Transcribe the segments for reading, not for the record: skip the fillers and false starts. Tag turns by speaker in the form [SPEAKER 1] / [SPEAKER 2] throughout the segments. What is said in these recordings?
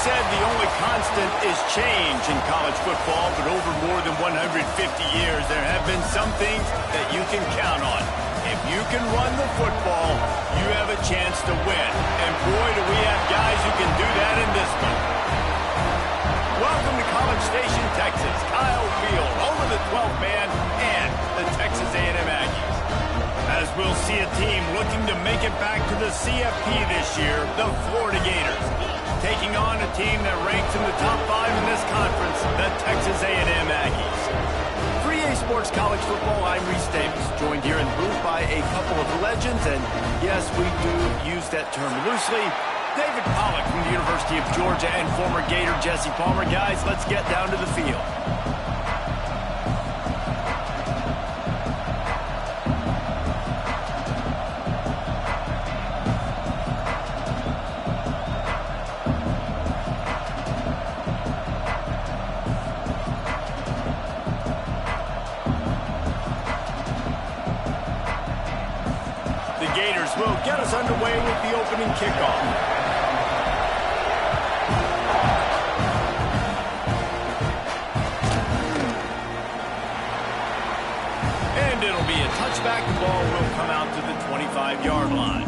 [SPEAKER 1] said the only constant is change in college football, but over more than 150 years, there have been some things that you can count on. If you can run the football, you have a chance to win. And boy, do we have guys who can do that in this one. Welcome to College Station, Texas. Kyle Field, over the 12th man, and the Texas A&M Aggies. As we'll see a team looking to make it back to the CFP this year, the Florida Gators, taking on a team that ranks in the top 5 in this conference, the Texas A&M Aggies. For EA Sports College Football, I'm Reese Davis, joined here in the booth by a couple of legends, and yes, we do use that term loosely. David Pollack from the University of Georgia and former Gator Jesse Palmer. Guys, let's get down to the field. Gators will get us underway with the opening kickoff. And it'll be a touchback. The ball will come out to the 25-yard line.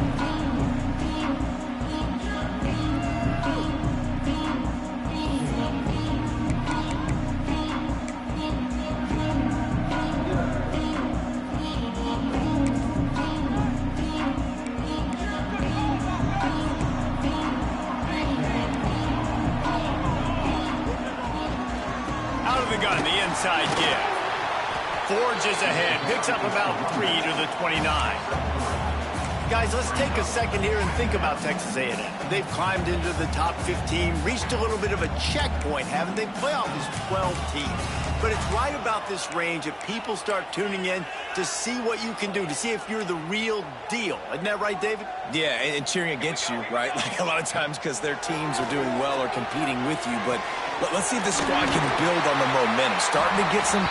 [SPEAKER 1] Gun, the inside give. Forges ahead, picks up about 3 to the 29. Guys, let's take a second here and think about Texas A&M. They've climbed into the top 15, reached a little bit of a checkpoint, haven't they? Playoff is 12 teams. But it's right about this range that people start tuning in to see what you can do, to see if you're the real deal. Isn't that right, David?
[SPEAKER 2] Yeah, and cheering against you, right? Like a lot of times because their teams are doing well or competing with you. But let's see if this squad can build on the momentum. Starting to get some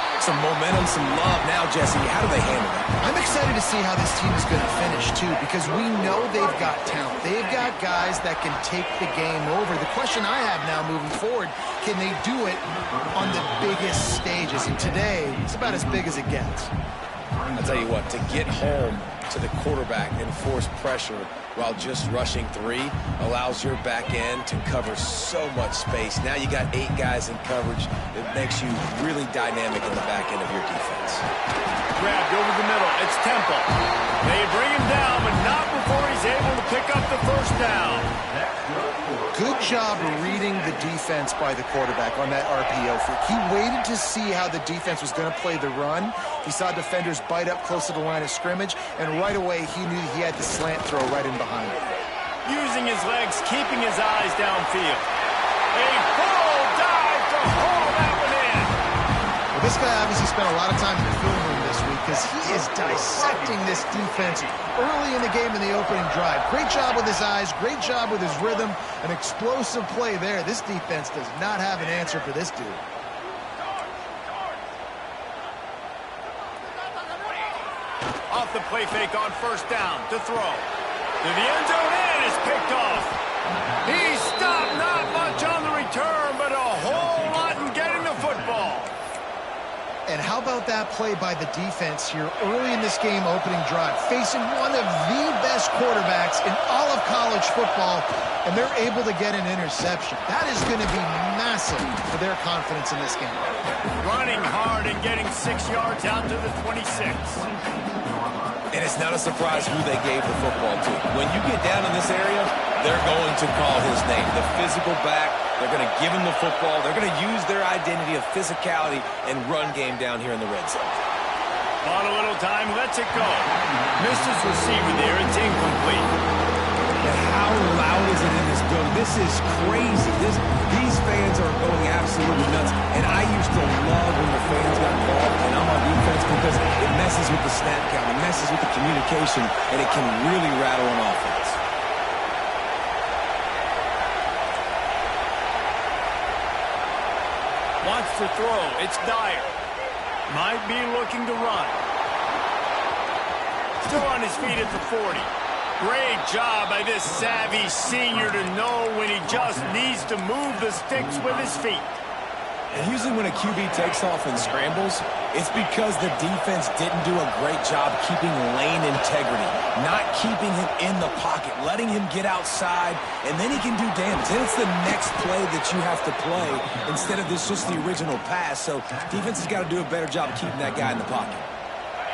[SPEAKER 2] momentum, some love now, Jesse. How do they handle that?
[SPEAKER 3] I'm excited to see how this team is going to finish, too, because we know they've got talent. They've got guys that can take the game over. The question I have now moving forward, can they do it on the biggest stages? And today, it's about as big as it gets.
[SPEAKER 2] I'll tell you what, to get home to the quarterback and force pressure while just rushing 3 allows your back end to cover so much space. Now you got 8 guys in coverage. It makes you really dynamic in the back end of your defense.
[SPEAKER 1] Grabbed over the middle. It's Temple. They bring him down, but not before he's able to pick up the first down.
[SPEAKER 3] Good job reading the defense by the quarterback on that RPO flick. He waited to see how the defense was going to play the run. He saw defenders bite up close to the line of scrimmage, and right away he knew he had the slant throw right in behind him.
[SPEAKER 1] Using his legs, keeping his eyes downfield. A full dive to haul that one in.
[SPEAKER 3] Well, this guy obviously spent a lot of time in the film room this week because he is dissecting this defense early in the game in the opening drive. Great job with his eyes, great job with his rhythm, an explosive play there. This defense does not have an answer for this dude.
[SPEAKER 1] Off the play fake on first down to throw. To the end zone and is picked off. He stopped, not much on the return, but a whole lot in getting the football.
[SPEAKER 3] And how about that play by the defense here early in this game opening drive, facing one of the best quarterbacks in all of college football, and they're able to get an interception. That is going to be massive for their confidence in this game.
[SPEAKER 1] Running hard and getting 6 yards out to the 26.
[SPEAKER 2] And it's not a surprise who they gave the football to. When you get down in this area, they're going to call his name. The physical back, they're going to give him the football. They're going to use their identity of physicality and run game down here in the red zone.
[SPEAKER 1] On a little time, lets it go. Misses receiver there, it's incomplete.
[SPEAKER 2] And how loud is it in this building? This is crazy. These fans are going absolutely nuts. And I used to love when the fans got involved and I'm on defense because it messes with the snap count, it messes with the communication, and it can really rattle an offense.
[SPEAKER 1] Wants to throw. It's Dyer. Might be looking to run. Still on his feet at the 40. Great job by this savvy senior to know when he just needs to move the sticks with his feet.
[SPEAKER 2] And usually when a QB takes off and scrambles, it's because the defense didn't do a great job keeping lane integrity, not keeping him in the pocket, letting him get outside, and then he can do damage. Then it's the next play that you have to play instead of this just the original pass. So defense has got to do a better job keeping that guy in the pocket.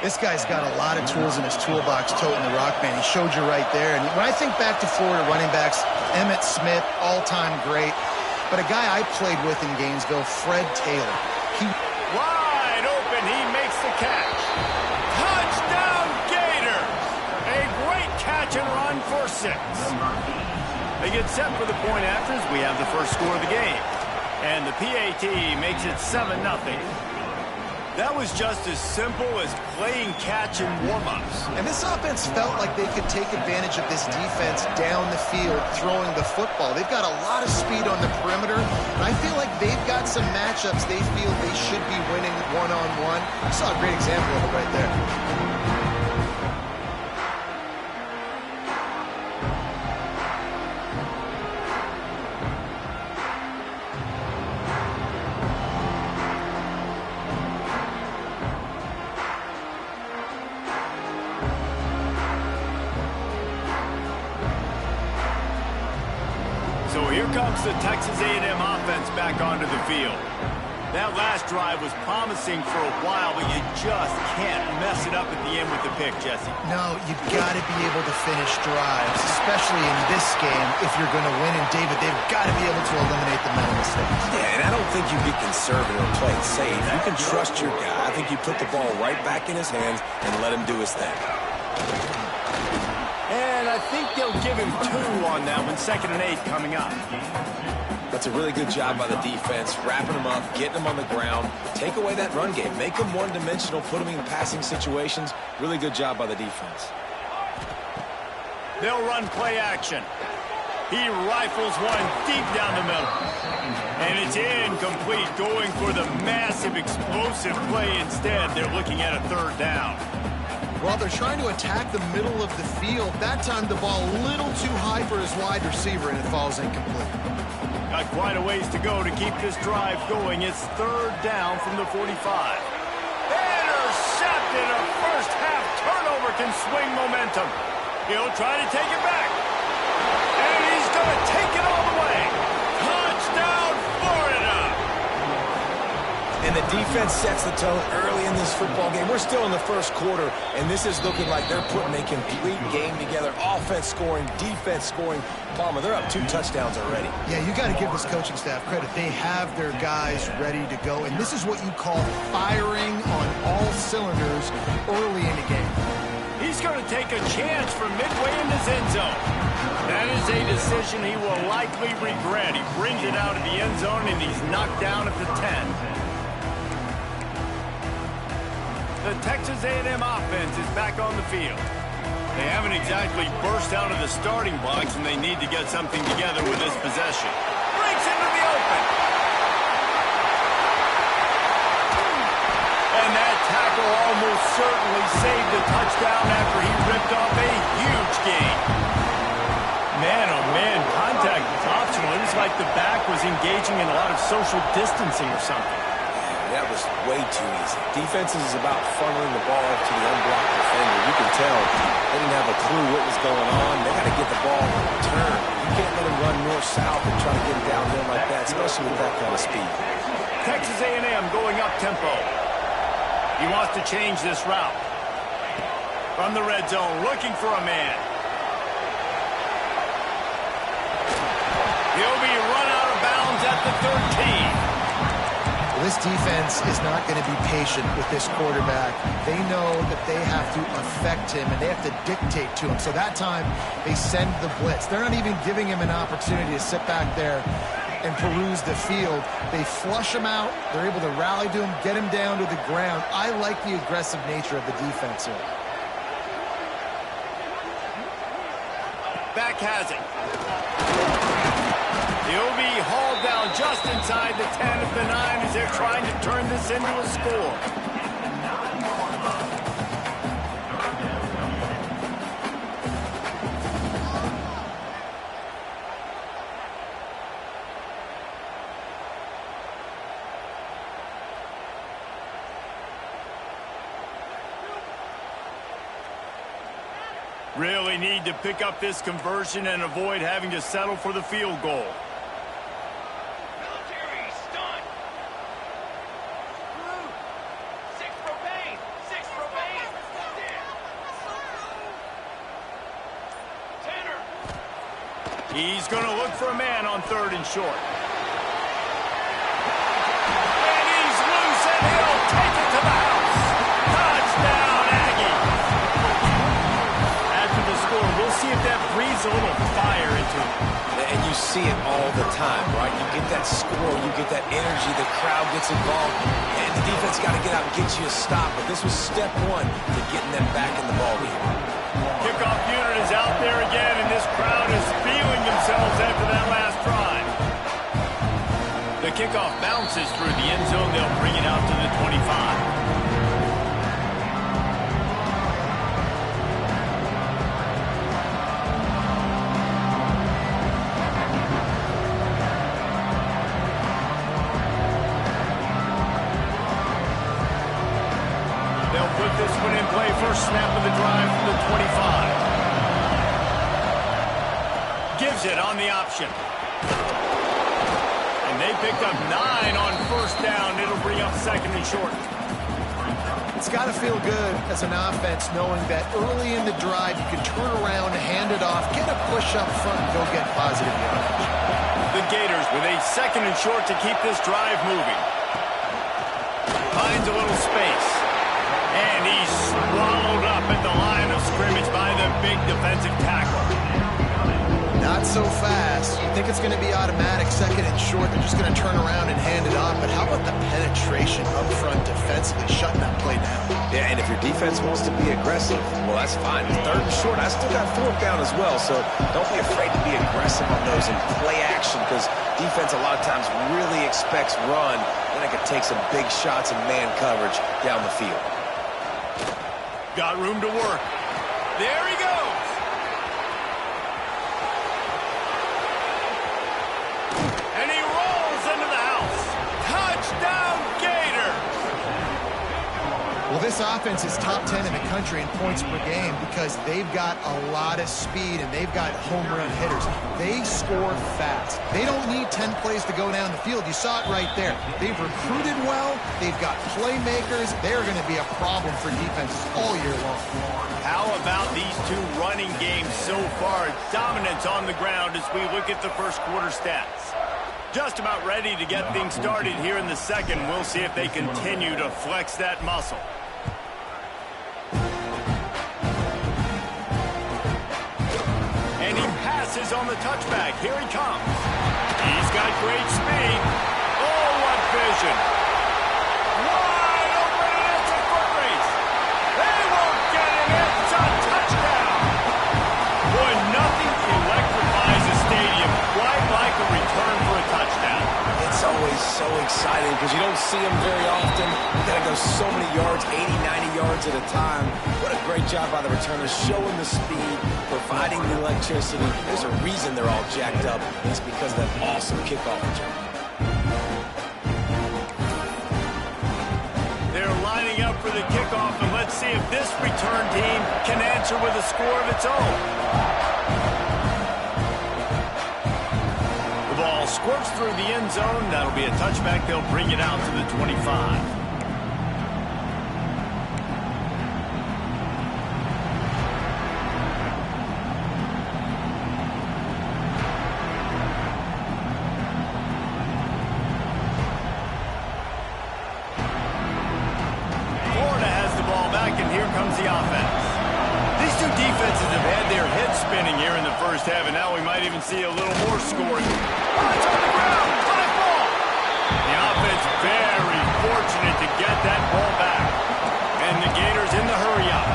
[SPEAKER 3] This guy's got a lot of tools in his toolbox toting the rock, man. He showed you right there. And when I think back to Florida running backs, Emmitt Smith, all-time great. But a guy I played with in Gainesville, Fred Taylor.
[SPEAKER 1] Wide open, he makes the catch. Touchdown Gators! A great catch and run for 6. They get set for the point after as we have the first score of the game. And the PAT makes it 7-0. That was just as simple as playing catch and warm-ups.
[SPEAKER 3] And this offense felt like they could take advantage of this defense down the field throwing the football. They've got a lot of speed on the perimeter, and I feel like they've got some matchups they feel they should be winning one-on-one. You saw a great example of it right there.
[SPEAKER 1] So here comes the Texas A&M offense back onto the field. That last drive was promising for a while, but you just can't mess it up at the end with the pick, Jesse.
[SPEAKER 3] No, you've got to be able to finish drives, especially in this game if you're going to win. And, David, they've got to be able to eliminate the mental mistakes.
[SPEAKER 2] Yeah, and I don't think you get conservative or play it safe. You can trust your guy. I think you put the ball right back in his hands and let him do his thing.
[SPEAKER 1] And I think they'll give him 2 on that one, 2nd and 8 coming up.
[SPEAKER 2] That's a really good job by the defense, wrapping them up, getting them on the ground. Take away that run game. Make them one-dimensional, put them in passing situations. Really good job by the defense.
[SPEAKER 1] They'll run play action. He rifles one deep down the middle. And it's incomplete, going for the massive explosive play instead. They're looking at a 3rd down.
[SPEAKER 3] Well, they're trying to attack the middle of the field. That time the ball a little too high for his wide receiver, and it falls incomplete.
[SPEAKER 1] Got quite a ways to go to keep this drive going. It's 3rd down from the 45. Intercepted. A first-half turnover can swing momentum. He'll try to take it back. And he's going to take it all the way. Touchdown, Florida!
[SPEAKER 2] And the defense sets the tone early in this football game. We're still in the first quarter, and this is looking like they're putting a complete game together. Offense scoring, defense scoring. Palmer, they're up 2 touchdowns already.
[SPEAKER 3] Yeah, you got to give this coaching staff credit. They have their guys ready to go, and this is what you call firing on all cylinders early in the game.
[SPEAKER 1] He's going to take a chance from midway in his end zone. That is a decision he will likely regret. He brings it out of the end zone, and he's knocked down at the 10. The Texas A&M offense is back on the field. They haven't exactly burst out of the starting blocks, and they need to get something together with this possession. Breaks into the open. And that tackle almost certainly saved the touchdown after he ripped off a huge gain. Man, oh man, contact was optional. It was like the back was engaging in a lot of social distancing or something.
[SPEAKER 2] That was way too easy. Defense is about funneling the ball to the unblocked defender. You can tell they didn't have a clue what was going on. They got to get the ball returned. You can't let them run north-south and try to get it downhill like that, especially with that kind of speed.
[SPEAKER 1] Texas A&M going up tempo. He wants to change this route. From the red zone, looking for a man. He'll be run out of bounds at the 13.
[SPEAKER 3] This defense is not going to be patient with this quarterback. They know that they have to affect him, and they have to dictate to him. So that time, they send the blitz. They're not even giving him an opportunity to sit back there and peruse the field. They flush him out. They're able to rally to him, get him down to the ground. I like the aggressive nature of the defense here.
[SPEAKER 1] Back has it. He'll be hauled down just inside the 10 of the 9 as they're trying to turn this into a score. Really need to pick up this conversion and avoid having to settle for the field goal.
[SPEAKER 4] Military stunt. Blue. 6 propane. 6 propane. Tanner.
[SPEAKER 1] He's going to look for a man on 3rd and short. And he's loose, and he'll take it to the house. Touchdown, Aggie. After the score, we'll see if that breathes a little fire into him.
[SPEAKER 2] And you see it all the time, right? You get that score, you get that energy, the crowd gets involved, and the defense got to get out and get you a stop. But this was step 1 to getting them back in the ballgame.
[SPEAKER 1] Kickoff unit is out there again, and this crowd is feeling themselves after that last drive. The kickoff bounces through the end zone. They'll bring it out to the 25. They'll put this one in play. First snap of the drive from the 25. Gives it on the option. And they picked up 9 on 1st down. It'll bring up 2nd and short.
[SPEAKER 3] It's got to feel good as an offense knowing that early in the drive you can turn around and hand it off, get a push up front, and go get positive yardage.
[SPEAKER 1] The Gators with a 2nd and short to keep this drive moving. Finds a little space. And he's swallowed up at the line of scrimmage by the big defensive tackle.
[SPEAKER 3] Not so fast. You think it's going to be automatic 2nd and short. They're just going to turn around and hand it off. But how about the penetration up front defensively, shutting that play down?
[SPEAKER 2] Yeah, and if your defense wants to be aggressive, well, that's fine. 3rd and short, I still got 4th down as well. So don't be afraid to be aggressive on those and play action, because defense a lot of times really expects run. Then it can take some big shots and man coverage down the field.
[SPEAKER 1] Got room to work. There he goes. And he rolls into the house. Touchdown, Gators.
[SPEAKER 3] Well, this offense is top 10 in the country in points per game because they've got a lot of speed and they've got home run hitters. They score fast. They don't need 10 plays to go down the field. You saw it right there. They've recruited well. They've got playmakers. They're going to be a problem for defenses all year long.
[SPEAKER 1] How about these two running games so far? Dominance on the ground as we look at the first quarter stats. Just about ready to get things started here in the second. We'll see if they continue to flex that muscle. And he passes on the touchback. Here he comes. He's got great speed. Oh, what vision. Wide open, and it's a foot race. They won't get it. It's a touchdown. Boy, nothing electrifies a stadium quite like a return for a touchdown.
[SPEAKER 2] It's always so exciting because you don't see them very often. You got to go so many yards, 80, 90 yards at a time. What a great job by the returners, showing the speed, providing the electricity. There's a reason they're all jacked up. It's because of that awesome kickoff return.
[SPEAKER 1] They're lining up for the kickoff, and let's see if this return team can answer with a score of its own. The ball squirts through the end zone. That'll be a touchback. They'll bring it out to the 25. See a little more scoring. Oh, it's on the ground. High ball. The offense very fortunate to get that ball back. And the Gators in the hurry up.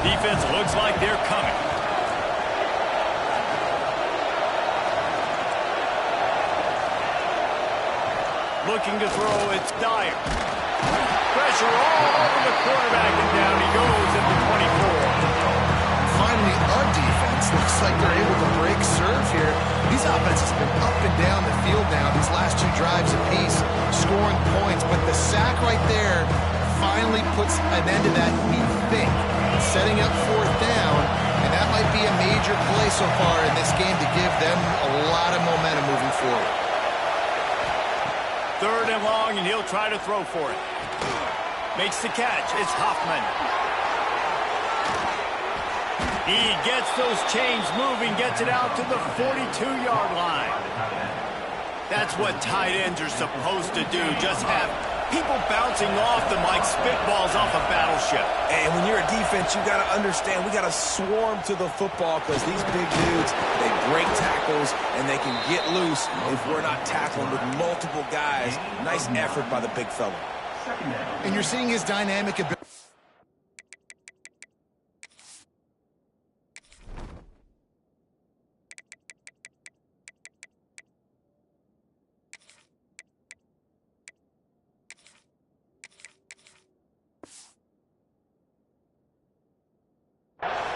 [SPEAKER 1] Defense looks like they're coming. Looking to throw, it's Dyer. Pressure all over the quarterback, and down he goes at the 24.
[SPEAKER 3] Finally, our defense looks like they're able to break serve here. These offenses have been up and down the field now, these last two drives apiece, scoring points. But the sack right there, finally puts an end to that, we think, setting up fourth down, and that might be a major play so far in this game to give them a lot of momentum moving forward.
[SPEAKER 1] Third and long, and he'll try to throw for it. Makes the catch. It's Hoffman. He gets those chains moving, gets it out to the 42-yard line. That's what tight ends are supposed to do. Just have people bouncing off them like spitballs off a battleship.
[SPEAKER 2] And when you're a defense, you got to understand, we got to swarm to the football because these big dudes, they break tackles and they can get loose if we're not tackling with multiple guys. Nice effort by the big fella.
[SPEAKER 3] And you're seeing his dynamic ability.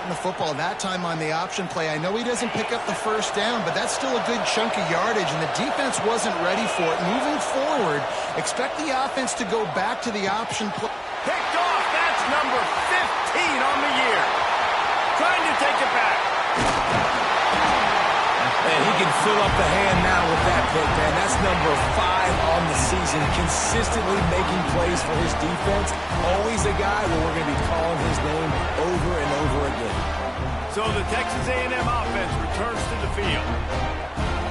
[SPEAKER 3] The football that time on the option play. I know he doesn't pick up the first down, but that's still a good chunk of yardage, and the defense wasn't ready for it. Moving forward, expect the offense to go back to the option play.
[SPEAKER 1] Picked off. That's number 15 on the year. Trying to take it back.
[SPEAKER 2] And he can fill up the hand now with that pick, man. That's number 5 on the season, consistently making plays for his defense. Always a guy where we're going to be calling his name over and over again.
[SPEAKER 1] So the Texas A&M offense returns to the field.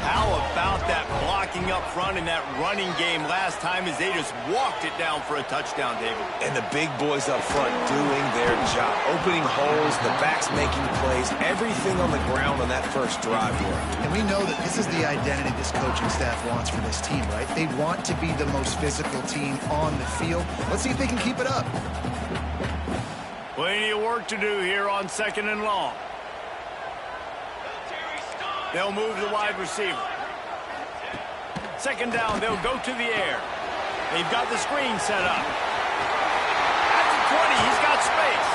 [SPEAKER 1] How about that blocking up front in that running game last time as they just walked it down for a touchdown, David?
[SPEAKER 2] And the big boys up front doing their job, opening holes, the backs making plays, everything on the ground on that first drive here.
[SPEAKER 3] And we know that this is the identity this coaching staff wants for this team, right? They want to be the most physical team on the field. Let's see if they can keep it up.
[SPEAKER 1] Plenty of work to do here on second and long. They'll move the wide receiver. Second down, they'll go to the air. They've got the screen set up. At the 20, he's got space.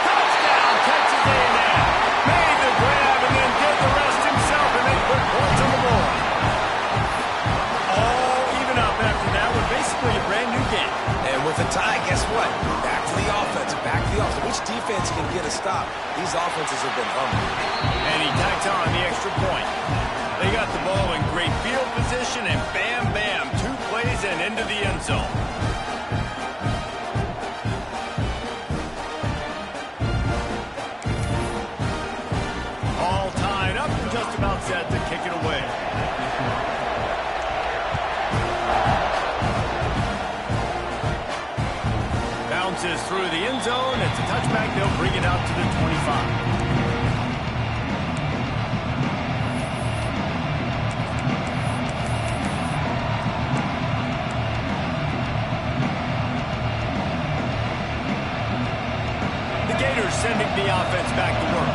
[SPEAKER 1] Touchdown, Texas A&M. Made the grab and then did the rest himself, and they put points on the board. All even up after that with basically a brand new game.
[SPEAKER 2] And with a tie, guess what? Back to the offense, back to the offense. Which defense can get a stop? These offenses have been hungry.
[SPEAKER 1] And he tacks on the extra point. They got the ball in great field position, and bam, bam, 2 plays and into the end zone. All tied up and just about set to kick it away. Bounces through the end zone. It's a touchback. They'll bring it out to the 25. Sending the offense back to work.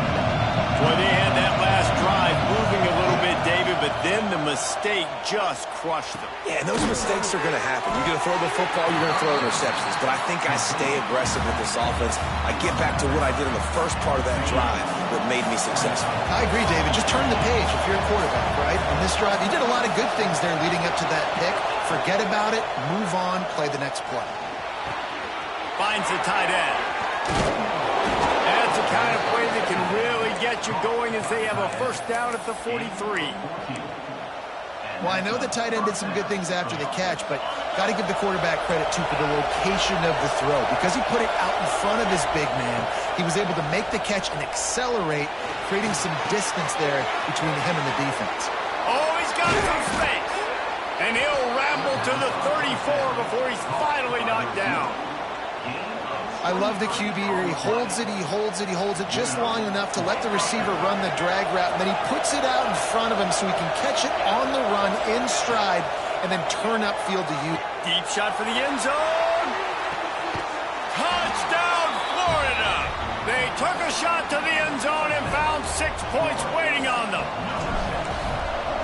[SPEAKER 1] Boy, they had that last drive moving a little bit, David, but then the mistake just crushed them.
[SPEAKER 2] Yeah, and those mistakes are going to happen. You're going to throw the football, you're going to throw interceptions. But I think I stay aggressive with this offense. I get back to what I did in the first part of that drive that made me successful.
[SPEAKER 3] I agree, David. Just turn the page if you're a quarterback, right? In this drive, you did a lot of good things there leading up to that pick. Forget about it, move on, play the next play. Finds the tight end.
[SPEAKER 1] That's the kind of play that can really get you going as they have a first down at the 43.
[SPEAKER 3] Well, I know the tight end did some good things after the catch, but got to give the quarterback credit, too, for the location of the throw. Because he put it out in front of his big man, he was able to make the catch and accelerate, creating some distance there between him and the defense.
[SPEAKER 1] Oh, he's got some space. And he'll ramble to the 34 before he's finally knocked down.
[SPEAKER 3] I love the QB here. He holds it, he holds it, he holds it just long enough to let the receiver run the drag route, and then he puts it out in front of him so he can catch it on the run in stride and then turn upfield to you.
[SPEAKER 1] Deep shot for the end zone. Touchdown, Florida. They took a shot to the end zone and found 6 points waiting on them.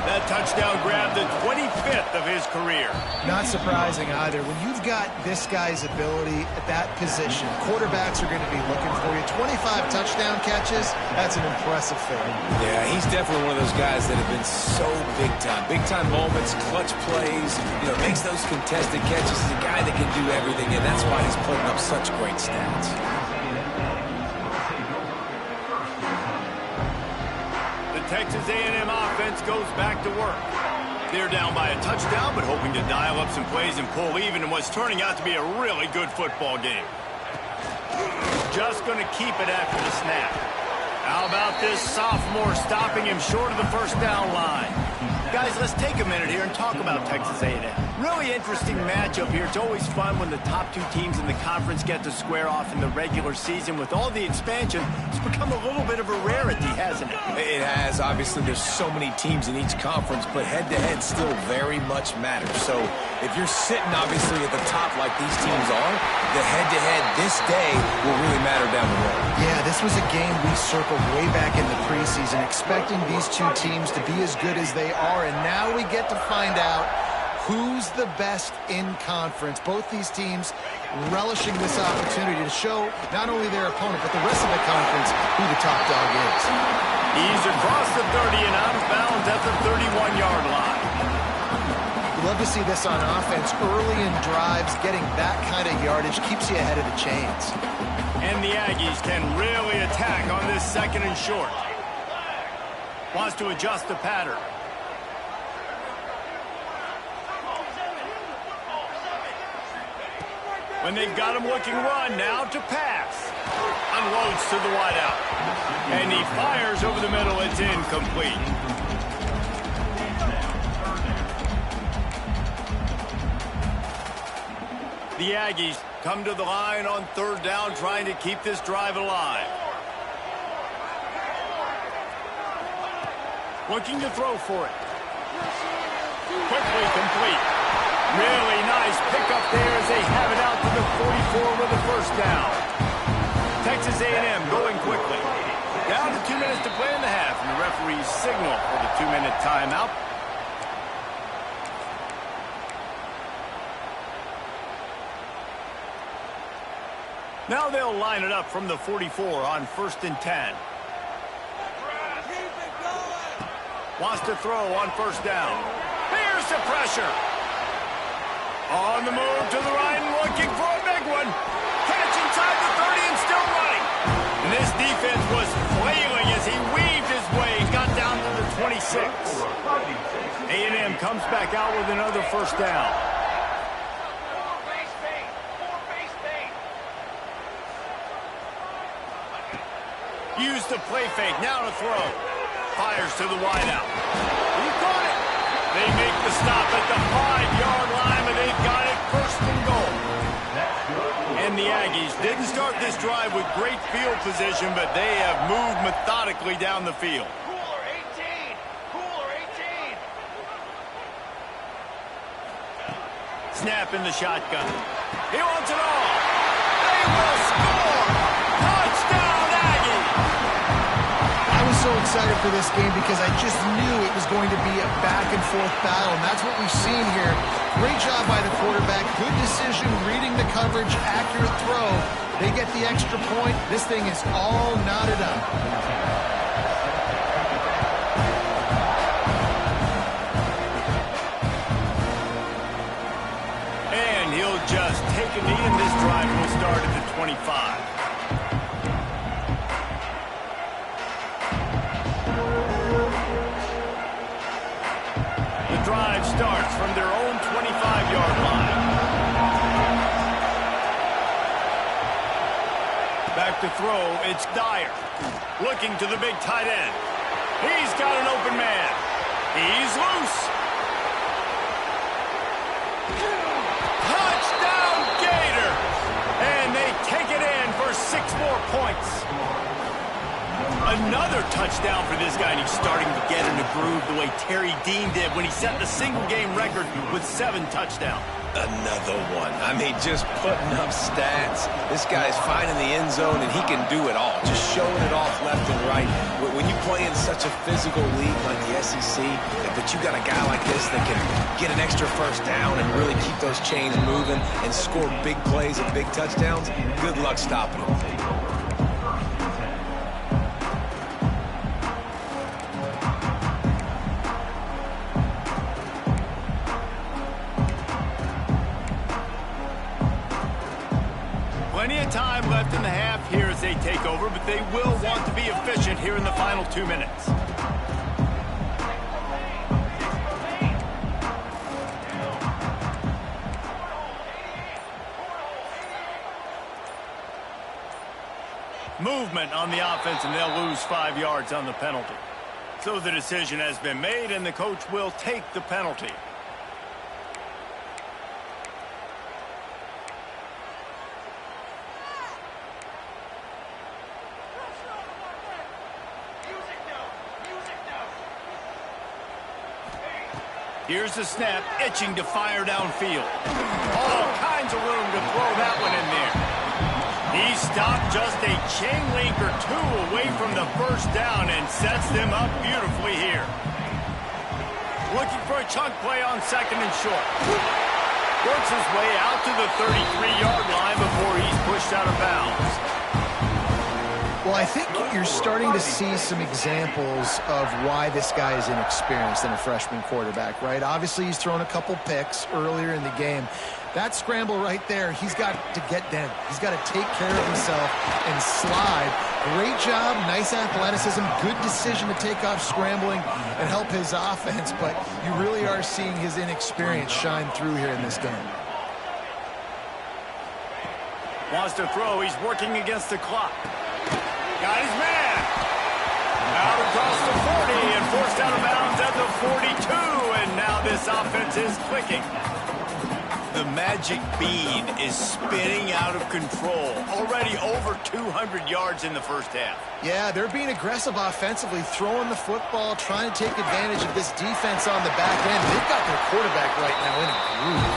[SPEAKER 1] That touchdown grabbed the 25th of his career.
[SPEAKER 3] Not surprising either. When you've got this guy's ability at that position, quarterbacks are going to be looking for you. 25 touchdown catches, that's an impressive thing.
[SPEAKER 2] Yeah, he's definitely one of those guys that have been so big time. Big time moments, clutch plays, makes those contested catches is a guy that can do everything, and that's why he's putting up such great stats.
[SPEAKER 1] The Texas A&M offense goes back to work. They're down by a touchdown, but hoping to dial up some plays and pull even in what's turning out to be a really good football game. Just going to keep it after the snap. How about this sophomore stopping him short of the first down line? Guys, let's take a minute here and talk about Texas A&M. Really interesting matchup here. It's always fun when the top two teams in the conference get to square off in the regular season. With all the expansion, it's become a little bit of a rarity, hasn't it?
[SPEAKER 2] It has. Obviously, there's so many teams in each conference, but head-to-head still very much matters. So if you're sitting, obviously, at the top like these teams are, the head-to-head this day will really matter down the road.
[SPEAKER 3] Yeah, this was a game we circled way back in the preseason, expecting these two teams to be as good as they are, and now we get to find out who's the best in conference. Both these teams relishing this opportunity to show not only their opponent, but the rest of the conference who the top dog is.
[SPEAKER 1] He's across the 30 and out of bounds at the 31-yard line.
[SPEAKER 3] We love to see this on offense. Early in drives, getting that kind of yardage keeps you ahead of the chains.
[SPEAKER 1] And the Aggies can really attack on this second and short. Wants to adjust the pattern. When they've got him looking run, now to pass. Unloads to the wideout. And he fires over the middle. It's incomplete. The Aggies come to the line on third down, trying to keep this drive alive. Looking to throw for it. Quickly complete. Really nice pickup there as they have it out to the 44 with a first down. Texas A&M going quickly. Down to 2 minutes to play in the half, and the referees signal for the 2-minute timeout. Now they'll line it up from the 44 on 1st and 10. Wants to throw on first down. Here's the pressure. On the move to the right and looking for a big one. Catch inside the 30 and still running. And this defense was flailing as he weaved his way and got down to the 26. A&M comes back out with another first down. Use the play fake, now to throw. Fires to the wideout. He caught it. They make the stop at the 5-yard line, but they've got it first and goal. And the Aggies didn't start this drive with great field position, but they have moved methodically down the field.
[SPEAKER 4] Cooler 18! Cooler 18!
[SPEAKER 1] Snap in the shotgun. He wants it all. They will score! Touchdown, Aggies!
[SPEAKER 3] I was so excited for this game because I just knew it was going to be a back-and-forth battle, and that's what we've seen here. Great job by the quarterback. Good decision, reading the coverage, accurate throw. They get the extra point. This thing is all knotted up.
[SPEAKER 1] And he'll just take a knee, and this drive will start at the 25. The drive starts from their own 25-yard line. Back to throw, it's Dyer. Looking to the big tight end. He's got an open man. He's loose. Touchdown, Gator! And they take it in for 6 more points. Another touchdown for this guy, and he's starting to get in the groove the way Terry Dean did when he set the single-game record with 7 touchdowns.
[SPEAKER 2] Another one. I mean, just putting up stats. This guy's finding the end zone, and he can do it all. Just showing it off left and right. When you play in such a physical league like the SEC, but you got a guy like this that can get an extra first down and really keep those chains moving and score big plays and big touchdowns, good luck stopping him.
[SPEAKER 1] Plenty of time left in the half here as they take over, but they will want to be efficient here in the final 2 minutes. Movement on the offense, and they'll lose 5 yards on the penalty. So the decision has been made, and the coach will take the penalty. Here's the snap, itching to fire downfield. All kinds of room to throw that one in there. He stopped just a chain link or 2 away from the first down and sets them up beautifully here. Looking for a chunk play on 2nd and short. Works his way out to the 33-yard line before he's pushed out of bounds.
[SPEAKER 3] Well, I think you're starting to see some examples of why this guy is inexperienced in a freshman quarterback, right? Obviously, he's thrown a couple picks earlier in the game. That scramble right there, he's got to get down. He's got to take care of himself and slide. Great job, nice athleticism, good decision to take off scrambling and help his offense, but you really are seeing his inexperience shine through here in this game.
[SPEAKER 1] Wants to throw, he's working against the clock. Got his man. Out across the 40 and forced out of bounds at the 42, and now this offense is clicking. The magic bean is spinning out of control. Already over 200 yards in the first half.
[SPEAKER 3] Yeah, they're being aggressive offensively, throwing the football, trying to take advantage of this defense on the back end. They've got their quarterback right now in a groove.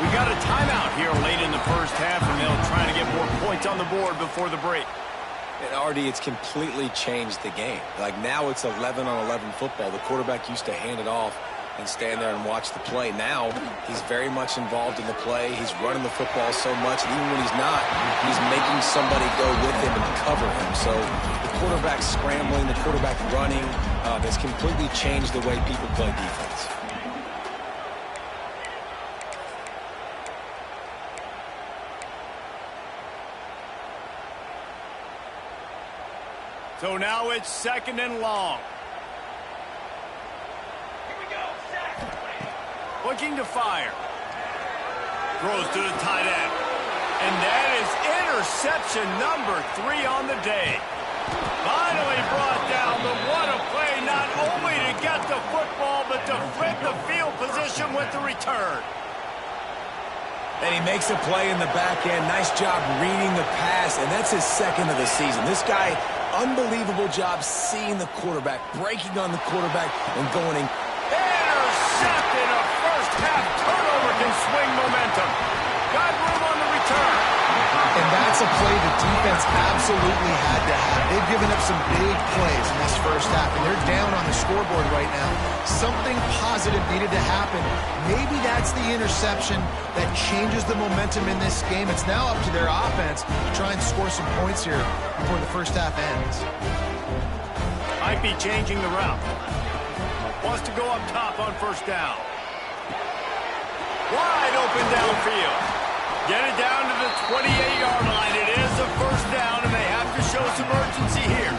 [SPEAKER 1] We got a timeout here late in the first half, and they'll try to get more points on the board before the break.
[SPEAKER 2] And Artie, it's completely changed the game. Like now it's 11-on-11 football. The quarterback used to hand it off and stand there and watch the play. Now he's very much involved in the play. He's running the football so much, and even when he's not, he's making somebody go with him and cover him. So the quarterback scrambling, the quarterback running has completely changed the way people play defense.
[SPEAKER 1] So now it's 2nd and long.
[SPEAKER 4] Here we go. Sack.
[SPEAKER 1] Looking to fire. Throws to the tight end. And that is interception number 3 on the day. Finally brought down, but what a play, not only to get the football, but to flip the field position with the return.
[SPEAKER 2] And he makes a play in the back end. Nice job reading the pass, and that's his 2nd of the season. This guy, unbelievable job seeing the quarterback, breaking on the quarterback, and going in.
[SPEAKER 1] Intercepted. A first half turnover can swing momentum. Got room on the return.
[SPEAKER 3] And that's a play the defense absolutely had to have. They've given up some big plays in this first half, and they're down on the scoreboard right now. Something positive needed to happen. Maybe that's the interception that changes the momentum in this game. It's now up to their offense to try and score some points here before the first half ends.
[SPEAKER 1] Might be changing the route. Wants to go up top on first down. Wide open downfield. Get it down to the 28-yard line. It is a first down, and they have to show some urgency here.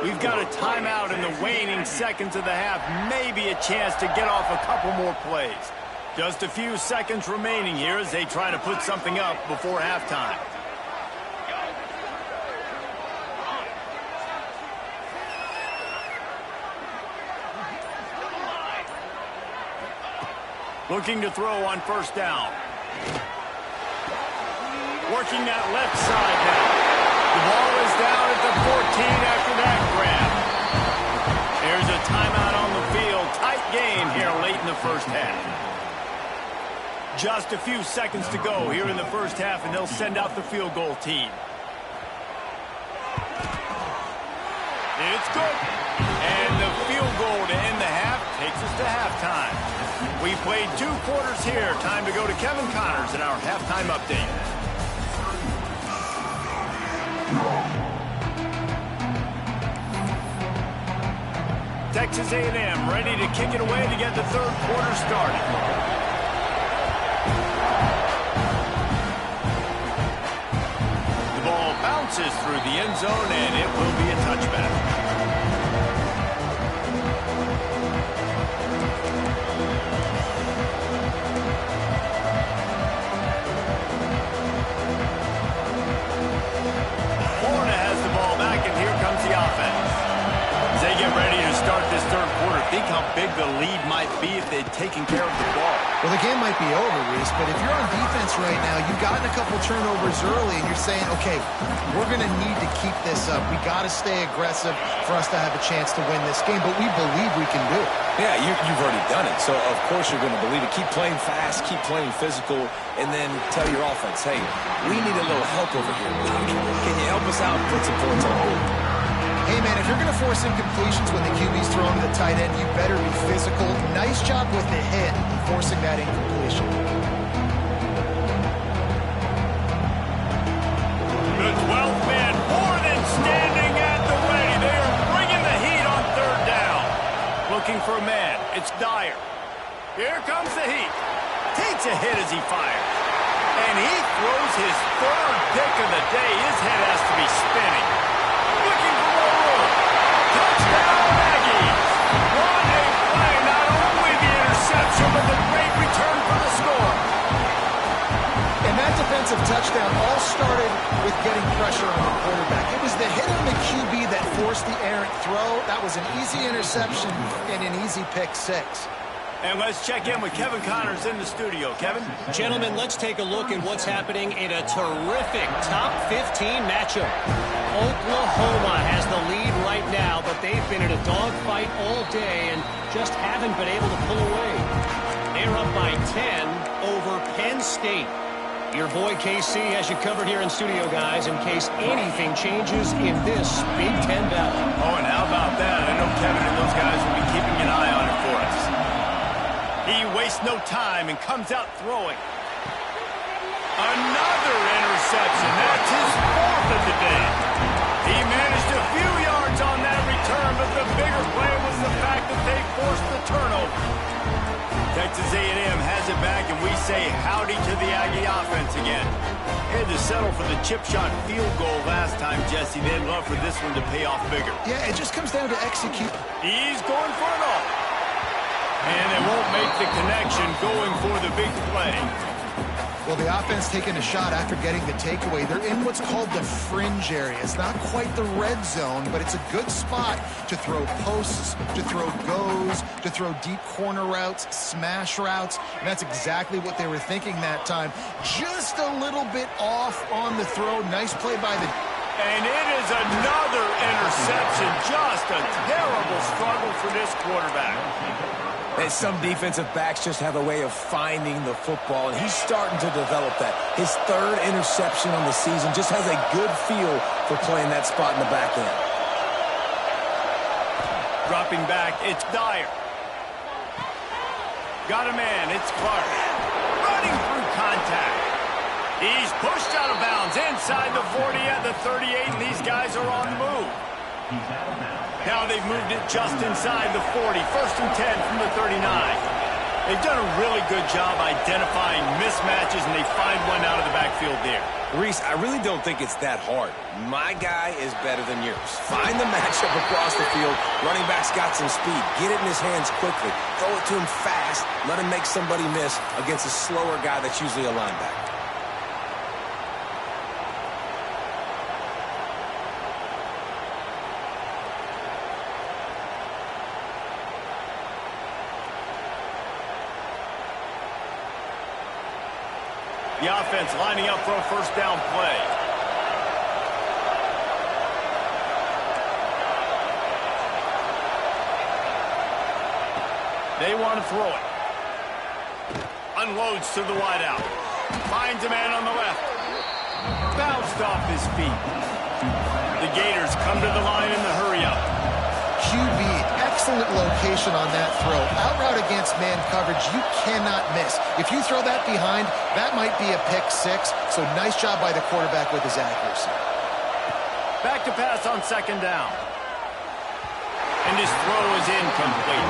[SPEAKER 1] We've got a timeout in the waning seconds of the half. Maybe a chance to get off a couple more plays. Just a few seconds remaining here as they try to put something up before halftime. Looking to throw on first down. Working that left side now. The ball is down at the 14 after that grab. There's a timeout on the field. Tight game here late in the first half. Just a few seconds to go here in the first half, and they'll send out the field goal team. It's good. And the field goal to end the half takes us to halftime. We played 2 quarters here. Time to go to Kevin Connors in our halftime update. Texas A&M ready to kick it away to get the third quarter started. bounces through the end zone, and it will be a touchback. Think how big the lead might be if they'd taken care of the ball.
[SPEAKER 3] Well, the game might be over, Reese, but if you're on defense right now, you've gotten a couple turnovers early, and you're saying, okay, we're going to need to keep this up. We got to stay aggressive for us to have a chance to win this game, but we believe we can do it.
[SPEAKER 2] Yeah, you've already done it, so of course you're going to believe it. Keep playing fast, keep playing physical, and then tell your offense, hey, we need a little help over here. Can you help us out and put some points on the board?
[SPEAKER 3] Hey, man, if you're going to force incompletions when the QB's throwing to the tight end, you better be physical. Nice job with the hit, forcing that incompletion.
[SPEAKER 1] The 12th man more than standing at the ready. They are bringing the heat on third down. Looking for a man. It's Dyer. Here comes the heat. Takes a hit as he fires. And he throws his third pick of the day. His head has to be spinning. Looking for more room. Touchdown, Aggies. What a play. Not only the interception, but the great return for the score.
[SPEAKER 3] And that defensive touchdown all started with getting pressure on the quarterback. It was the hit on the QB that forced the errant throw. That was an easy interception and an easy pick six.
[SPEAKER 1] And let's check in with Kevin Connors in the studio. Kevin?
[SPEAKER 5] Gentlemen, let's take a look at what's happening in a terrific top 15 matchup. Oklahoma has the lead right now, but they've been in a dogfight all day and just haven't been able to pull away. They're up by 10 over Penn State. Your boy KC has you covered here in studio, guys, in case anything changes in this Big Ten battle.
[SPEAKER 1] Oh, and how about that? I know Kevin and those guys will be keeping an eye on it for us. He wastes no time and comes out throwing. Another interception. That's his fourth of the day. He managed a few yards on that return, but the bigger play was the fact that they forced the turnover. Texas A&M has it back, and we say howdy to the Aggie offense again. Had to settle for the chip shot field goal last time, Jesse. They'd love for this one to pay off bigger.
[SPEAKER 3] Yeah, it just comes down to execute.
[SPEAKER 1] He's going for it all. And they won't make the connection going for the big play.
[SPEAKER 3] Well, the offense taking a shot after getting the takeaway. They're in what's called the fringe area. It's not quite the red zone, but it's a good spot to throw posts, to throw goes, to throw deep corner routes, smash routes. And that's exactly what they were thinking that time. Just a little bit off on the throw. Nice play by the...
[SPEAKER 1] And it is another interception. Just a terrible struggle for this quarterback.
[SPEAKER 2] And some defensive backs just have a way of finding the football, and he's starting to develop that. His third interception on the season just has a good feel for playing that spot in the back end.
[SPEAKER 1] Dropping back, it's Dyer. Got a man, it's Clark. Running through contact. He's pushed out of bounds inside the 40 at the 38, and these guys are on the move. Now they've moved it just inside the 40. First and 10 from the 39. They've done a really good job identifying mismatches, and they find one out of the backfield there.
[SPEAKER 2] Reese, I really don't think it's that hard. My guy is better than yours. Find the matchup across the field. Running back's got some speed. Get it in his hands quickly. Throw it to him fast. Let him make somebody miss against a slower guy that's usually a linebacker.
[SPEAKER 1] The offense lining up for a first down play. They want to throw it. Unloads to the wideout. Finds a man on the left. Bounced off his feet. The Gators come to the line in the hurry-up.
[SPEAKER 3] QB, excellent location on that throw. Out route against man coverage, you cannot miss. If you throw that behind, that might be a pick six. So nice job by the quarterback with his accuracy.
[SPEAKER 1] Back to pass on second down. And his throw is incomplete.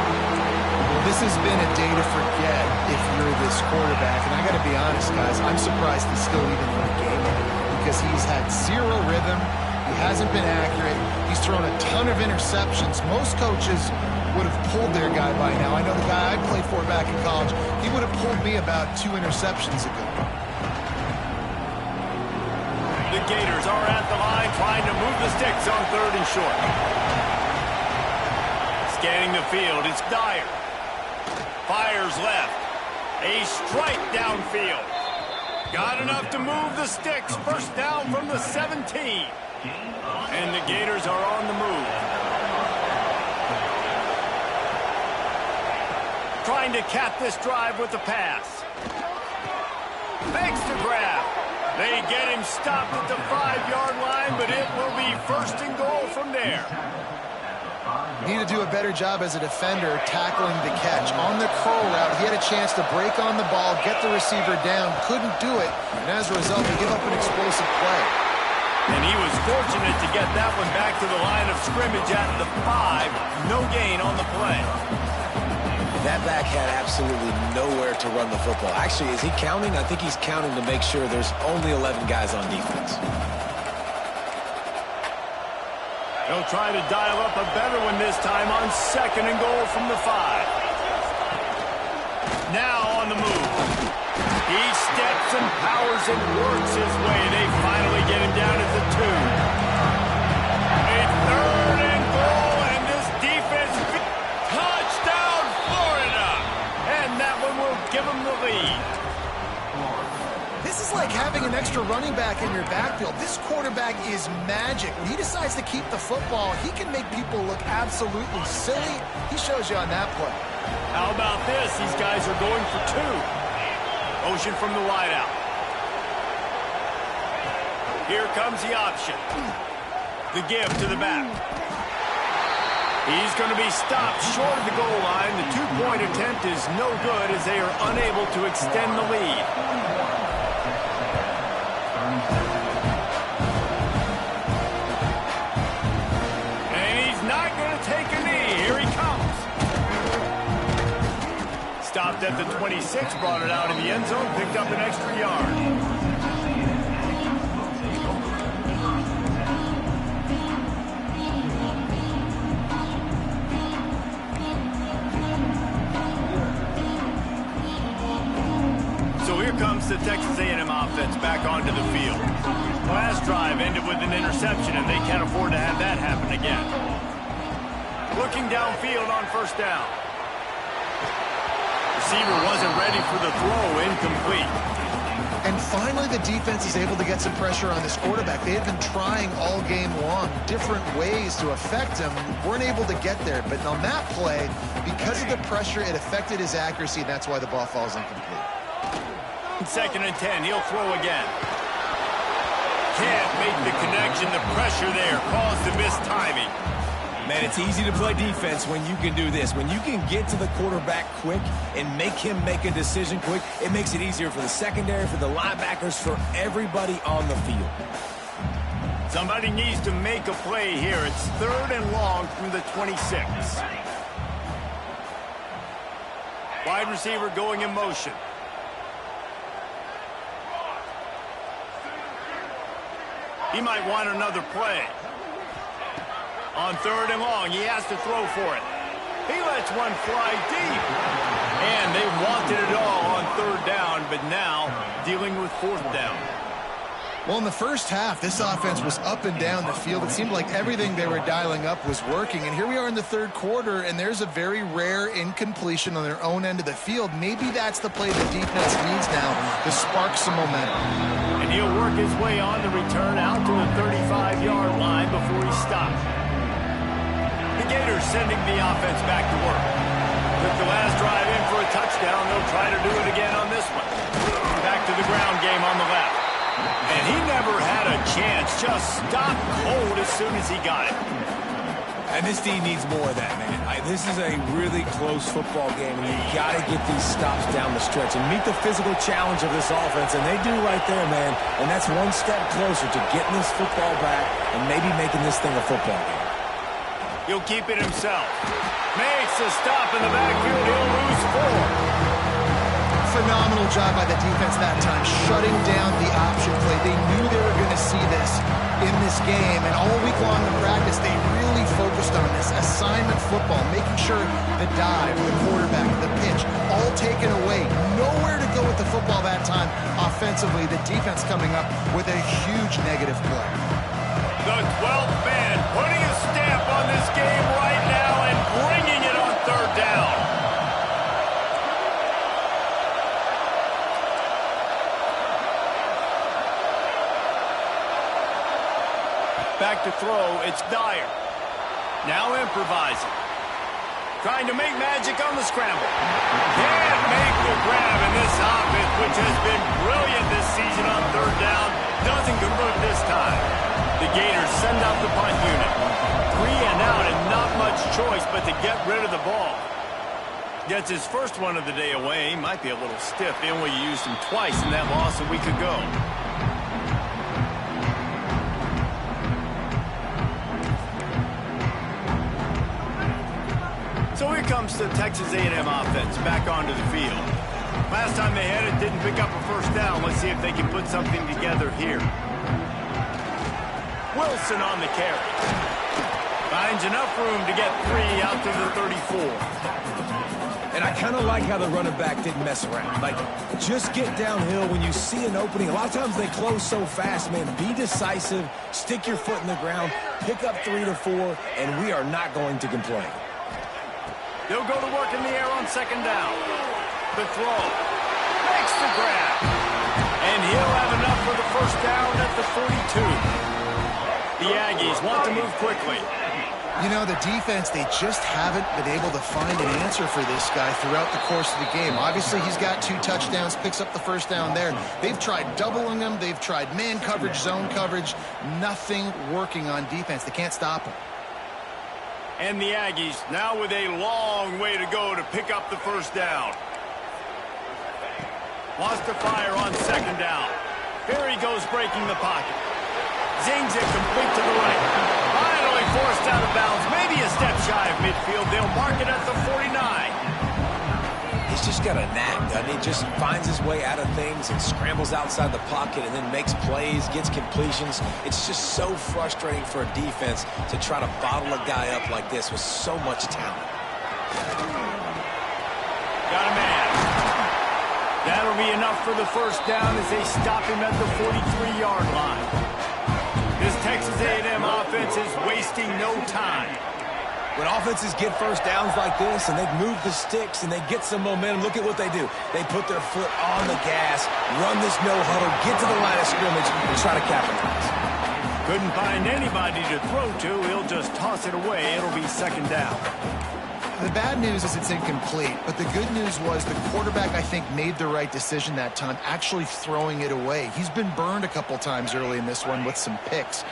[SPEAKER 3] Well, this has been a day to forget if you're this quarterback. And I got to be honest, guys, I'm surprised he's still even in the game. You because he's had zero rhythm. He hasn't been accurate. He's thrown a ton of interceptions. Most coaches would have pulled their guy by now. I know the guy I played for back in college, he would have pulled me about 2 interceptions ago.
[SPEAKER 1] The Gators are at the line trying to move the sticks on 3rd and short. Scanning the field, it's Dyer. Fires left. A strike downfield. Got enough to move the sticks. First down from the 17. And the Gators are on the move. Trying to cap this drive with the pass. Fakes the grab. They get him stopped at the 5-yard line, but it will be 1st and goal from there.
[SPEAKER 3] Need to do a better job as a defender tackling the catch. On the curl route, he had a chance to break on the ball, get the receiver down, couldn't do it, and as a result, he gave up an explosive play.
[SPEAKER 1] And he was fortunate to get that one back to the line of scrimmage at the 5. No gain on the play.
[SPEAKER 2] That back had absolutely nowhere to run the football. Actually, is he counting? I think he's counting to make sure there's only 11 guys on defense.
[SPEAKER 1] He'll try to dial up a better one this time on 2nd and goal from the 5. Now on the move. He steps and powers and works his way. They finally get him down at the 2. A 3rd and goal, and this defense, touchdown Florida! And that one will give him the lead.
[SPEAKER 3] This is like having an extra running back in your backfield. This quarterback is magic. When he decides to keep the football, he can make people look absolutely silly. He shows you on that play.
[SPEAKER 1] How about this? These guys are going for 2. Motion from the wideout. Here comes the option. The give to the back. He's going to be stopped short of the goal line. The 2-point attempt is no good as they are unable to extend the lead. And he's not going to take a knee. Here he comes. Stopped at the 26, brought it out in the end zone, picked up an extra yard. So here comes the Texas A&M offense back onto the field. Last drive ended with an interception, and they can't afford to have that happen again. Looking downfield on 1st down. Receiver wasn't ready for the throw, incomplete.
[SPEAKER 3] And finally, the defense is able to get some pressure on this quarterback. They have been trying all game long different ways to affect him. Weren't able to get there. But on that play, because of the pressure, it affected his accuracy, and that's why the ball falls incomplete.
[SPEAKER 1] 2nd and 10, he'll throw again. Can't make the connection. The pressure there caused the missed timing.
[SPEAKER 2] Man, it's easy to play defense when you can do this. When you can get to the quarterback quick and make him make a decision quick, it makes it easier for the secondary, for the linebackers, for everybody on the field.
[SPEAKER 1] Somebody needs to make a play here. It's 3rd and long from the 26. Wide receiver going in motion. He might want another play. On 3rd and long, he has to throw for it. He lets one fly deep. And they wanted it all on 3rd down, but now dealing with 4th down.
[SPEAKER 3] Well, in the first half, this offense was up and down the field. It seemed like everything they were dialing up was working. And here we are in the 3rd quarter, and there's a very rare incompletion on their own end of the field. Maybe that's the play the defense needs now to spark some momentum.
[SPEAKER 1] And he'll work his way on the return out to the 35-yard line before he's stopped. The Gators sending the offense back to work. Took the last drive in for a touchdown. They'll try to do it again on this one. Back to the ground game on the left. And he never had a chance. Just stopped cold as soon as he got it.
[SPEAKER 2] And this team needs more of that, man. This is a really close football game, and you've got to get these stops down the stretch and meet the physical challenge of this offense, and they do right there, man. And that's one step closer to getting this football back and maybe making this thing a football game.
[SPEAKER 1] He'll keep it himself. Makes a stop in the backfield. He'll lose 4.
[SPEAKER 3] phenomenal job by the defense that time, shutting down the option play. They knew they were going to see this in this game, and all week long in practice, they really focused on this assignment football, making sure the dive, the quarterback, the pitch, all taken away. Nowhere to go with the football that time offensively. The defense coming up with a huge negative play.
[SPEAKER 1] The 12th man putting a stamp on this game right now and bringing it on third down. Back to throw, it's Dyer. Now improvising. Trying to make magic on the scramble. Can't make the grab, and this offense, which has been brilliant this season on third down, doesn't convert this time. The Gators send out the punt unit. 3 and out and not much choice but to get rid of the ball. Gets his first one of the day away. Might be a little stiff. They only used him twice in that loss a week ago. So here comes the Texas A&M offense back onto the field. Last time they had it, didn't pick up a first down. Let's see if they can put something together here. Wilson on the carry. Finds enough room to get 3 out to the 34.
[SPEAKER 2] And I kind of like how the running back didn't mess around. Like, just get downhill when you see an opening. A lot of times they close so fast, man. Be decisive, stick your foot in the ground, pick up 3 to 4, and we are not going to complain.
[SPEAKER 1] They'll go to work in the air on second down. The throw. Makes the grab. And he'll have enough for the first down at the 42. The Aggies want to move quickly.
[SPEAKER 3] You know, the defense, they just haven't been able to find an answer for this guy throughout the course of the game. Obviously, he's got 2 touchdowns, picks up the first down there. They've tried doubling him. They've tried man coverage, zone coverage. Nothing working on defense. They can't stop him.
[SPEAKER 1] And the Aggies now with a long way to go to pick up the first down. Wants to fire on second down. Here he goes breaking the pocket. Zings it complete to the right. Finally forced out of bounds. Maybe a step shy of midfield. They'll mark it at the 49.
[SPEAKER 2] He's just got a knack, doesn't he? Just finds his way out of things and scrambles outside the pocket and then makes plays, gets completions. It's just so frustrating for a defense to try to bottle a guy up like this with so much talent.
[SPEAKER 1] Got a man. That'll be enough for the first down as they stop him at the 43-yard line. This Texas A&M offense is wasting no time.
[SPEAKER 2] When offenses get first downs like this and they've moved the sticks and they get some momentum, look at what they do. They put their foot on the gas, run this no-huddle, get to the line of scrimmage, and try to capitalize.
[SPEAKER 1] Couldn't find anybody to throw to. He'll just toss it away. It'll be second down.
[SPEAKER 3] The bad news is it's incomplete, but the good news was the quarterback, I think, made the right decision that time, actually throwing it away. He's been burned a couple times early in this one with some picks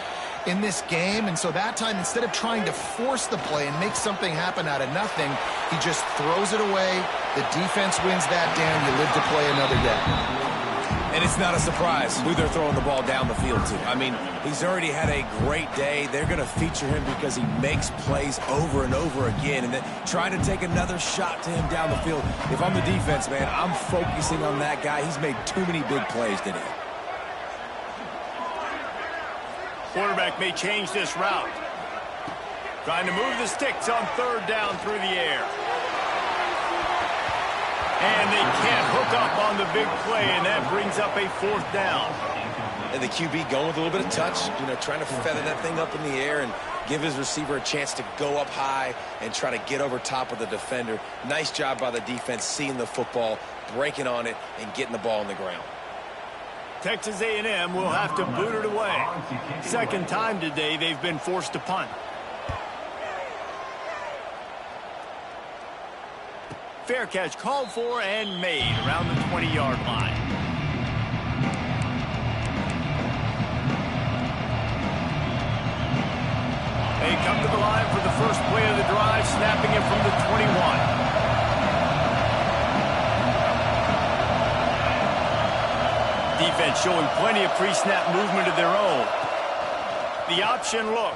[SPEAKER 3] in this game, and so that time, instead of trying to force the play and make something happen out of nothing, he just throws it away. The defense wins that down. You live to play another day.
[SPEAKER 2] And it's not a surprise who they're throwing the ball down the field to. I mean, he's already had a great day. They're going to feature him because he makes plays over and over again. And then trying to take another shot to him down the field. If I'm the defense, man, I'm focusing on that guy. He's made too many big plays today.
[SPEAKER 1] Quarterback may change this route. Trying to move the sticks on third down through the air. And they can't hook up on the big play, and that brings up a fourth down.
[SPEAKER 2] And the QB going with a little bit of touch, you know, trying to feather that thing up in the air and give his receiver a chance to go up high and try to get over top of the defender. Nice job by the defense seeing the football, breaking on it, and getting the ball on the ground.
[SPEAKER 1] Texas A&M will have to boot it away. Second time today they've been forced to punt. Fair catch called for and made around the 20-yard line. They come to the line for the first play of the drive, snapping it from the 21. Defense showing plenty of pre-snap movement of their own. The option look.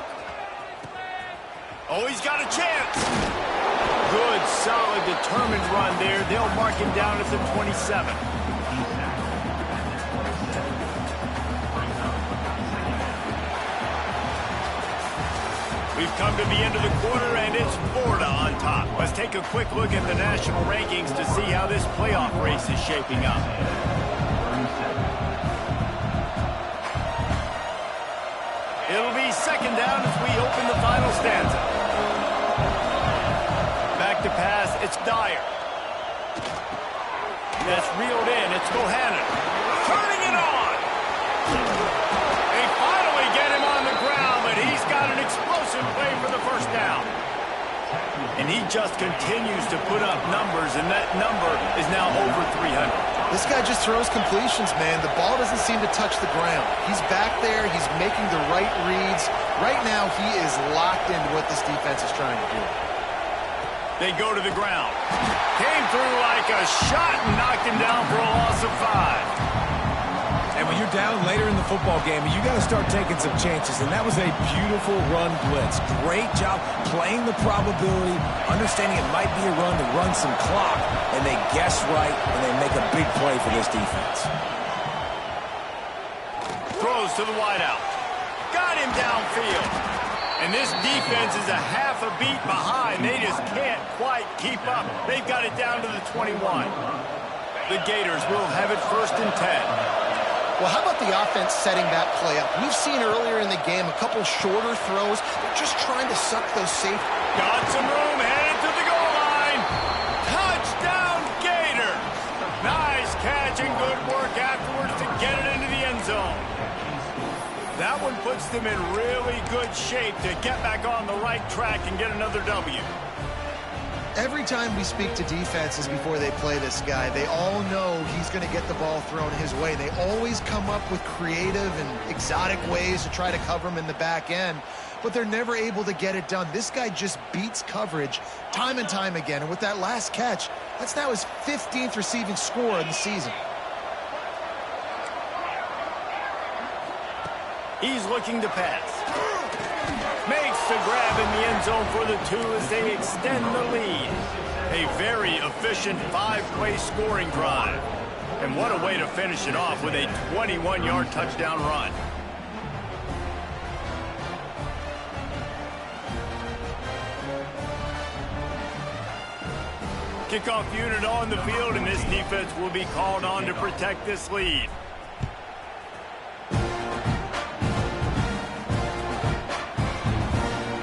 [SPEAKER 1] Oh, he's got a chance. good, solid, determined run there. They'll mark him down at the 27. We've come to the end of the quarter, and it's Florida on top. Let's take a quick look at the national rankings to see how this playoff race is shaping up. It'll be second down as we open the final stanza. Back to pass, it's Dyer. That's reeled in, it's Bohannon. Turning it on! They finally get him on the ground, but he's got an explosive play for the first down. And he just continues to put up numbers, and that number is now over 300.
[SPEAKER 3] This guy just throws completions, man. The ball doesn't seem to touch the ground. He's back there. He's making the right reads. Right now, he is locked into what this defense is trying to do.
[SPEAKER 1] They go to the ground. Came through like a shot and knocked him down for a loss of 5.
[SPEAKER 2] And when you're down later in the football game, you got to start taking some chances. And that was a beautiful run blitz. Great job playing the probability, understanding it might be a run to run some clock. And they guess right, and they make a big play for this defense.
[SPEAKER 1] Throws to the wideout. Got him downfield. And this defense is a half a beat behind. They just can't quite keep up. They've got it down to the 21. The Gators will have it first and 10.
[SPEAKER 3] Well, how about the offense setting that play up? We've seen earlier in the game a couple shorter throws. They're just trying to suck those safety.
[SPEAKER 1] Got some room, headed to the goal line. Touchdown, Gators. Nice catch and good work afterwards to get it into the end zone. That one puts them in really good shape to get back on the right track and get another W.
[SPEAKER 3] Every time we speak to defenses before they play this guy, they all know he's going to get the ball thrown his way. They always come up with creative and exotic ways to try to cover him in the back end, but they're never able to get it done. This guy just beats coverage time and time again, and with that last catch, that's now his 15th receiving score in the season.
[SPEAKER 1] He's looking to pass. Makes the grab in the end zone for the 2 as they extend the lead. A very efficient 5-play scoring drive. And what a way to finish it off with a 21-yard touchdown run. Kickoff unit on the field, and this defense will be called on to protect this lead.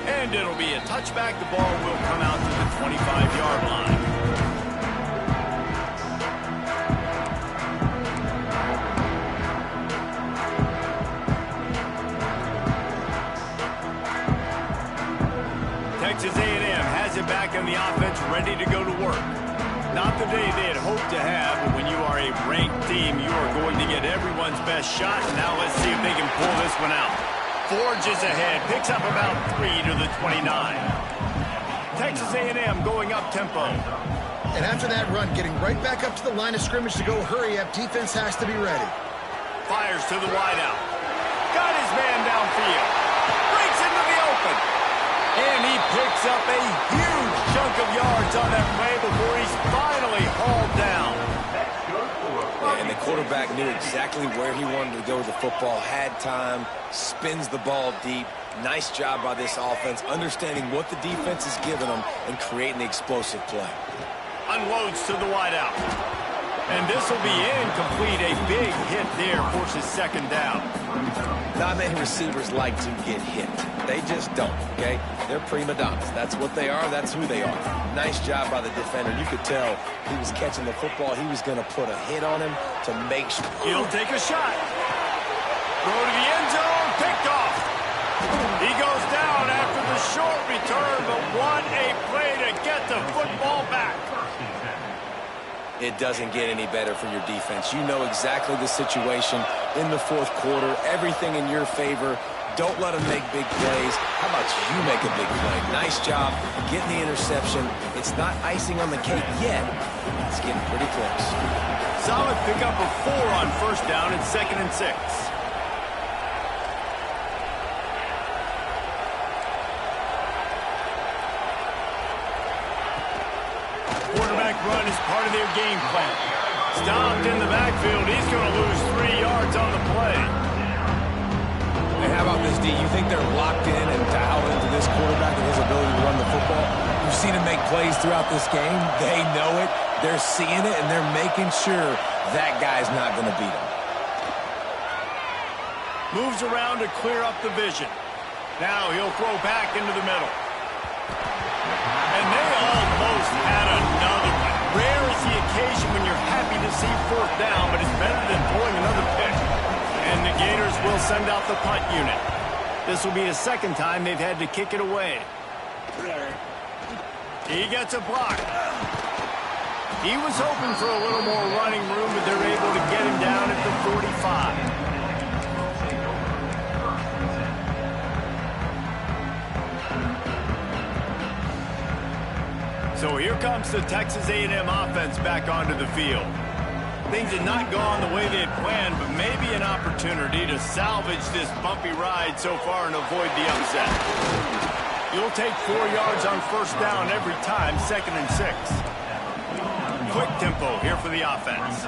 [SPEAKER 1] And it'll be a touchback. The ball will come out to the 25-yard line. Texas A&M has it back on the offense, ready to go to work. Not the day they had hoped to have, but when you are a ranked team, you are going to get everyone's best shot. And now let's see if they can pull this one out. Forges ahead, picks up about 3 to the 29. Texas A&M going up tempo.
[SPEAKER 3] And after that run, getting right back up to the line of scrimmage to go hurry up, defense has to be ready.
[SPEAKER 1] Fires to the wideout. Got his man downfield. Breaks into the open. And he picks up a huge chunk of yards on that play before he's finally hauled down.
[SPEAKER 2] And the quarterback knew exactly where he wanted to go with the football, had time, spins the ball deep. Nice job by this offense, understanding what the defense is giving them and creating the explosive play.
[SPEAKER 1] Unloads to the wideout. And this will be incomplete. A big hit there forces second down.
[SPEAKER 2] Not many receivers like to get hit. They just don't, okay? They're prima donnas. That's what they are. That's who they are. Nice job by the defender. You could tell he was catching the football. He was going to put a hit on him to make sure.
[SPEAKER 1] He'll take a shot. Throw to the end zone. Picked off. He goes down after the short return, but what a play to get the football back.
[SPEAKER 2] It doesn't get any better for your defense. You know exactly the situation in the fourth quarter. Everything in your favor. Don't let them make big plays. How about you make a big play? Nice job getting the interception. It's not icing on the cake yet. It's getting pretty close.
[SPEAKER 1] Solid pickup of 4 on first down and 2nd and 6. run is part of their game plan. Stopped in the backfield. He's going to lose 3 yards on the play.
[SPEAKER 2] Hey, how about this, D? You think they're locked in and dialed into this quarterback and his ability to run the football? You've seen him make plays throughout this game. They know it. They're seeing it, and they're making sure that guy's not going to beat him.
[SPEAKER 1] Moves around to clear up the vision. Now he'll throw back into the middle. And they almost had another one. Rare is the occasion when you're happy to see 4th down, but it's better than throwing another pick. And the Gators will send out the punt unit. This will be the 2nd time they've had to kick it away. He gets a block. He was hoping for a little more running room, but they're able to get him down at the 45. So here comes the Texas A&M offense back onto the field. Things did not go on the way they had planned, but maybe an opportunity to salvage this bumpy ride so far and avoid the upset. You'll take 4 yards on 1st down every time, 2nd and 6. Quick tempo here for the offense.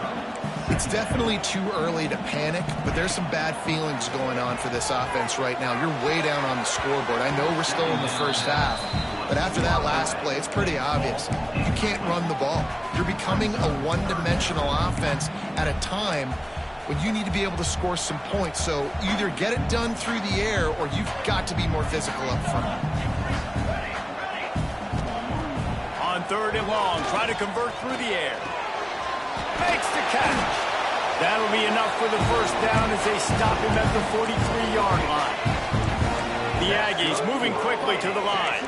[SPEAKER 3] It's definitely too early to panic, but there's some bad feelings going on for this offense right now. You're way down on the scoreboard. I know we're still in the 1st half, but after that last play, it's pretty obvious. You can't run the ball. You're becoming a one-dimensional offense at a time when you need to be able to score some points. So either get it done through the air or you've got to be more physical up front.
[SPEAKER 1] On 3rd and long, try to convert through the air. Makes the catch. That'll be enough for the 1st down as they stop him at the 43-yard line. The Aggies moving quickly to the line.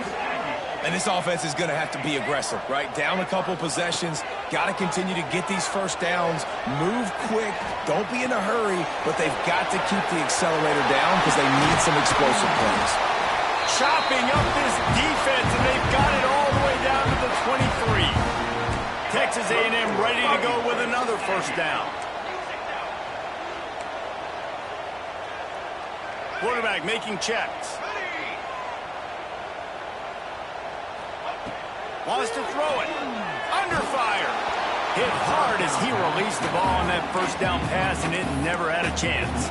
[SPEAKER 2] And this offense is going to have to be aggressive, right? Down a couple possessions, got to continue to get these 1st downs, move quick, don't be in a hurry, but they've got to keep the accelerator down because they need some explosive plays.
[SPEAKER 1] Chopping up this defense, and they've got it all the way down to the 23. Texas A&M ready to go with another 1st down. Quarterback making checks. Wants to throw it. Under fire. Hit hard as he released the ball on that 1st down pass, and it never had a chance.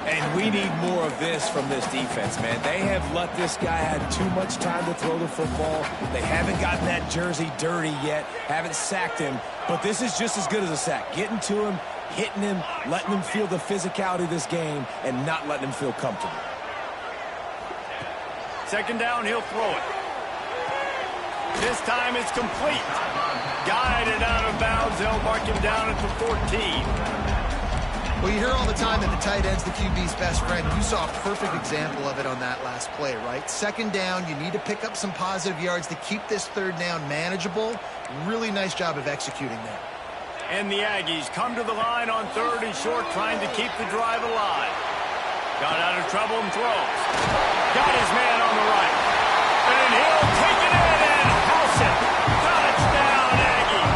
[SPEAKER 2] And we need more of this from this defense, man. They have let this guy have too much time to throw the football. They haven't gotten that jersey dirty yet, haven't sacked him. But this is just as good as a sack. Getting to him, hitting him, letting him feel the physicality of this game, and not letting him feel comfortable.
[SPEAKER 1] 2nd down, he'll throw it. This time it's complete. Guided out of bounds. They'll mark him down at the 14.
[SPEAKER 3] Well, you hear all the time that the tight end's the QB's best friend. You saw a perfect example of it on that last play, right? 2nd down, you need to pick up some positive yards to keep this 3rd down manageable. Really nice job of executing there.
[SPEAKER 1] And the Aggies come to the line on 3rd and short, trying to keep the drive alive. Got out of trouble and throws. Got his man on the right. And he'll take it in and house it. Touchdown, Aggie.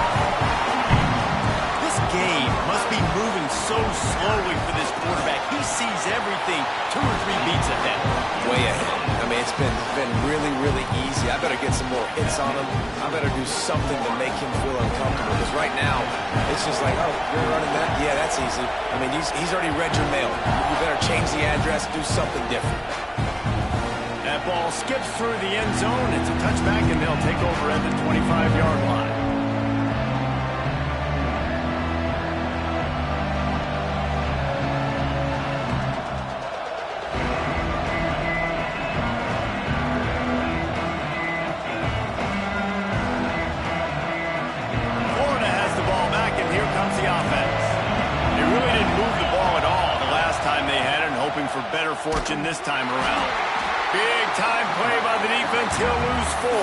[SPEAKER 1] This game must be moving so slowly for this quarterback. He sees everything 2 or 3 beats ahead.
[SPEAKER 2] Way ahead. I mean, it's been really, really easy. I better get some more hits on him. I better do something to make him feel uncomfortable. Because right now, it's just like, oh, you're running that? Yeah, that's easy. I mean, he's already read your mail. You better change the address, do something different.
[SPEAKER 1] That ball skips through the end zone. It's a touchback, and they'll take over at the 25-yard line. Florida has the ball back, and here comes the offense. They really didn't move the ball at all the last time they had it, and hoping for better fortune this time around. Big time play by the defense. He'll lose 4.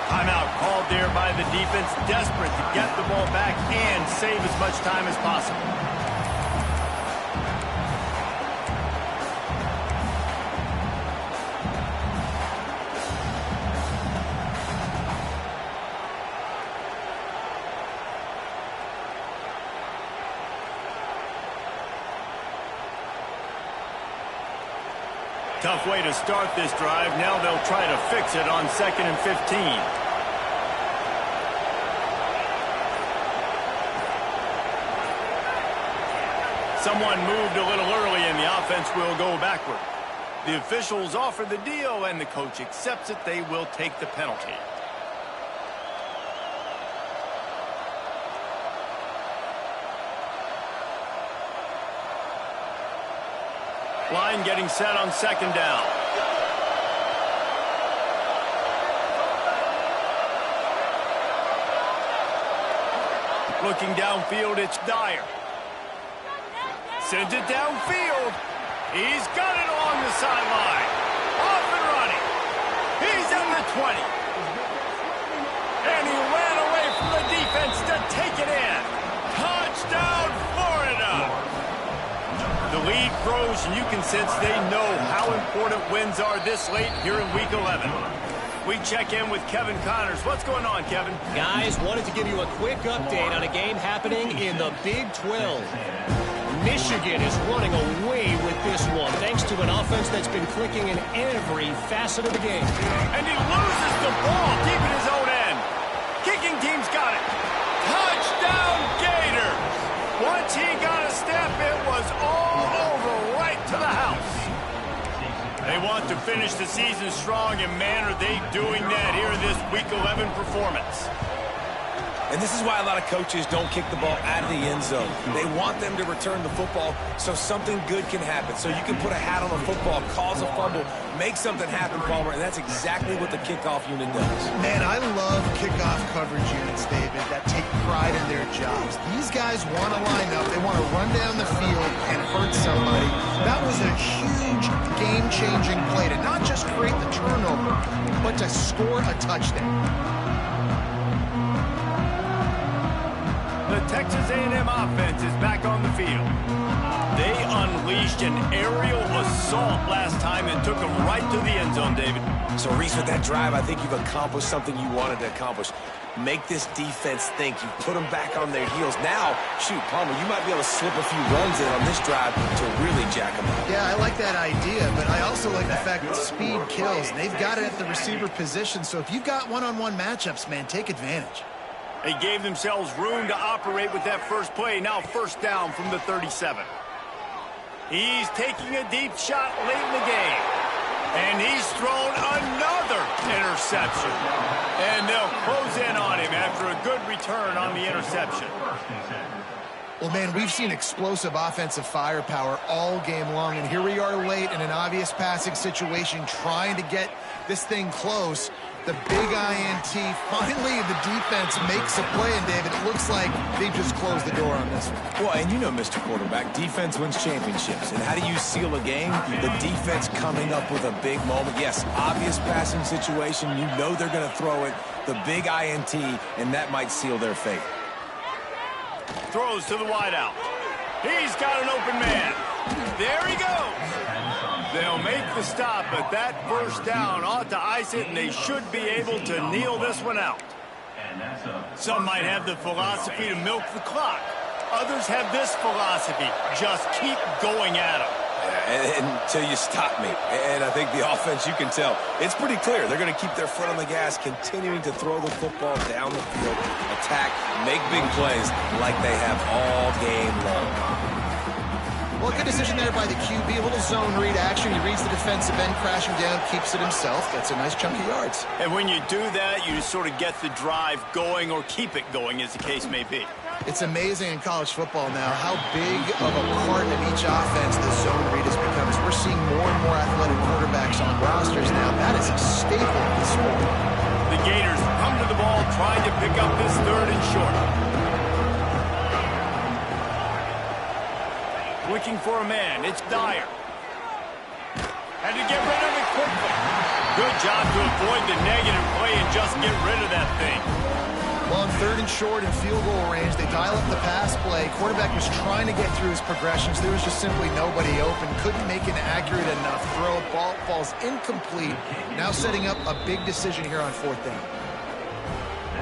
[SPEAKER 1] Timeout called there by the defense, desperate to get the ball back and save as much time as possible. Tough way to start this drive. Now they'll try to fix it on 2nd and 15. Someone moved a little early, and the offense will go backward. The officials offer the deal, and the coach accepts it. They will take the penalty. Line getting set on second down. Looking downfield, it's Dyer. Sends it downfield. He's got it along the sideline. Off and running. He's at the 20. And he ran away from the defense to take it in. Touchdown, Florida. The lead grows, and you can sense they know how important wins are this late here in Week 11. We check in with Kevin Connors. What's going on, Kevin?
[SPEAKER 5] Guys, wanted to give you a quick update on a game happening in the Big 12. Michigan is running away with this one, thanks to an offense that's been clicking in every facet of the game.
[SPEAKER 1] And he loses the ball, keeping his own end. Kicking team's got it. Touchdown, Gators! Once he got a step, it was all over right to the house. They want to finish the season strong, and man, are they doing that here in this Week 11 performance.
[SPEAKER 2] And this is why a lot of coaches don't kick the ball out of the end zone. They want them to return the football so something good can happen. So you can put a hat on a football, cause a fumble, make something happen, Palmer, and that's exactly what the kickoff unit does.
[SPEAKER 3] Man, I love kickoff coverage units, David, that take pride in their jobs. These guys want to line up. They want to run down the field and hurt somebody. That was a huge game-changing play to not just create the turnover, but to score a touchdown.
[SPEAKER 1] The Texas A&M offense is back on the field. They unleashed an aerial assault last time and took them right to the end zone, David.
[SPEAKER 2] So, Reese, with that drive, I think you've accomplished something you wanted to accomplish. Make this defense think. You put them back on their heels. Now, shoot, Palmer, you might be able to slip a few runs in on this drive to really jack them up.
[SPEAKER 3] Yeah, I like that idea, but I also like the fact that speed kills. They've got it at the receiver position, so if you've got one-on-one matchups, man, take advantage.
[SPEAKER 1] They gave themselves room to operate with that first play. Now first down from the 37. He's taking a deep shot late in the game. And he's thrown another interception. And they'll close in on him after a good return on the interception.
[SPEAKER 3] Well, man, we've seen explosive offensive firepower all game long, and here we are late in an obvious passing situation trying to get this thing close. The big INT, finally the defense makes a play, and David, it looks like they just closed the door on this one.
[SPEAKER 2] Well, and you know, Mr. Quarterback, defense wins championships. And how do you seal a game? The defense coming up with a big moment. Yes, obvious passing situation. You know they're going to throw it. The big INT, and that might seal their fate.
[SPEAKER 1] Throws to the wideout. He's got an open man. There he goes. They'll make the stop, but that first down ought to ice it, and they should be able to kneel this one out. Some might have the philosophy to milk the clock. Others have this philosophy, just keep going at them.
[SPEAKER 2] Until you stop me. And I think the offense, you can tell, it's pretty clear. They're going to keep their foot on the gas, continuing to throw the football down the field, attack, make big plays like they have all game long.
[SPEAKER 3] Well, good decision there by the QB. A little zone read action. He reads the defensive end, crashing down, keeps it himself. That's a nice chunk of yards.
[SPEAKER 1] And when you do that, you sort of get the drive going or keep it going, as the case may be.
[SPEAKER 3] It's amazing in college football now how big of a part of each offense the zone read has become. As we're seeing more and more athletic quarterbacks on rosters now, that is a staple of the sport.
[SPEAKER 1] The Gators come to the ball, trying to pick up this third and short. Looking for a man. It's Dyer. Had to get rid of it quickly. Good job to avoid the negative play and just get rid of that thing.
[SPEAKER 3] Well, on third and short and field goal range, they dial up the pass play. Quarterback was trying to get through his progressions. There was just simply nobody open. Couldn't make an accurate enough throw. Ball falls incomplete. Now setting up a big decision here on fourth down.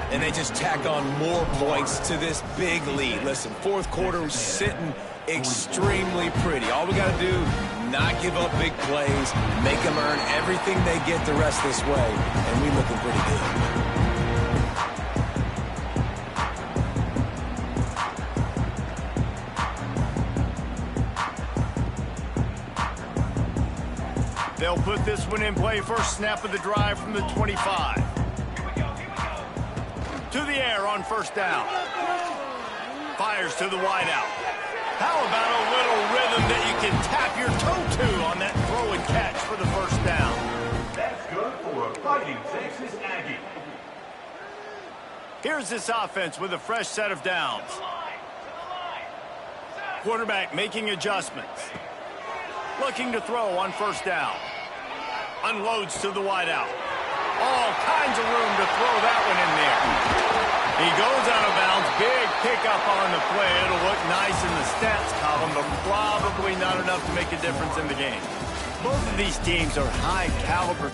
[SPEAKER 2] And they just tack on more points to this big lead. Listen, fourth quarter was sitting extremely pretty. All we got to do, not give up big plays, make them earn everything they get the rest this way, and we looking pretty good.
[SPEAKER 1] They'll put this one in play. First snap of the drive from the 25. To the air on first down. Fires to the wideout. How about a little rhythm that you can tap your toe to on that throw and catch for the first down?
[SPEAKER 4] That's good for a Fighting Texas Aggie.
[SPEAKER 1] Here's this offense with a fresh set of downs. Quarterback making adjustments. Looking to throw on first down. Unloads to the wideout. All kinds of room to throw that one in there. He goes out of bounds. Big pickup on the play. It'll look nice in the stats column, but probably not enough to make a difference in the game. Both of these teams are high caliber